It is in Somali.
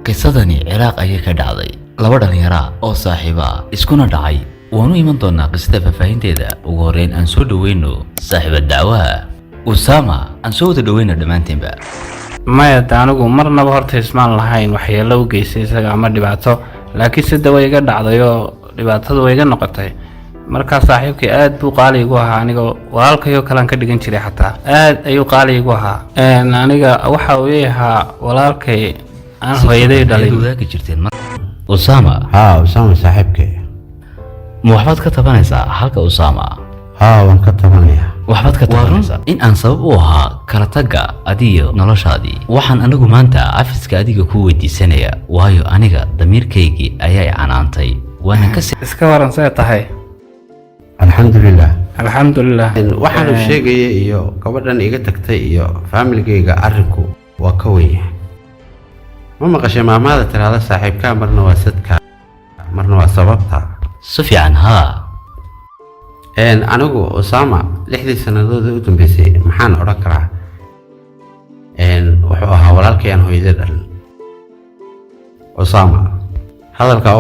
qisadani Ciraaq ayay ka dhacday laba dhalinyaro oo saaxiibo ah iskuna dhacay waanu iman doonaa qisada faafahinteeda ugu horeyn aan soo dhaweyno saaxiibada dacwaha Usama aan soo wada dhaweyno dhamaantiinba maya anigu marnaba horta ismaan lahayn waxyeelo u geysay isaga ama dhibaato laakiin sida way iga dhacdayo dhibaatada way iga noqotay marka saaxiibkii aad buu qaali igu ahaa aniga walaalkayo kalan ka dhigan jiray xataa aad ayuu qaali igu ahaa aniga waxa uu yahay walaalkay aan hooyaday dhalay wadaagi jirteen Usama Usama saaxiibkay ma waxbaad ka tabanaysaa halka Usama waan ka tabanayaa waxbaad ka tabanaysaa in aan sabab u ahaa kala tagga adiyo noloshaadii waxaan anigu maanta cafiska adiga ku weydiisanaya waayo aniga damiirkaygii ayaa canaantay waana ka iska waran say tahay alxamdulillah waxaan u sheegay iyo gabadhan iga tagtay iyo familkayga arinku waa ka weyn ma maqashay maamada tiraada saaxiibka marna waa sadka marna waa sababta Sufyaan anigu Usama 6 sanadood u dambeysay maxaan oran karaa wuxuu ahaa walaalkay aan hooyaday dhalin Usama hadalka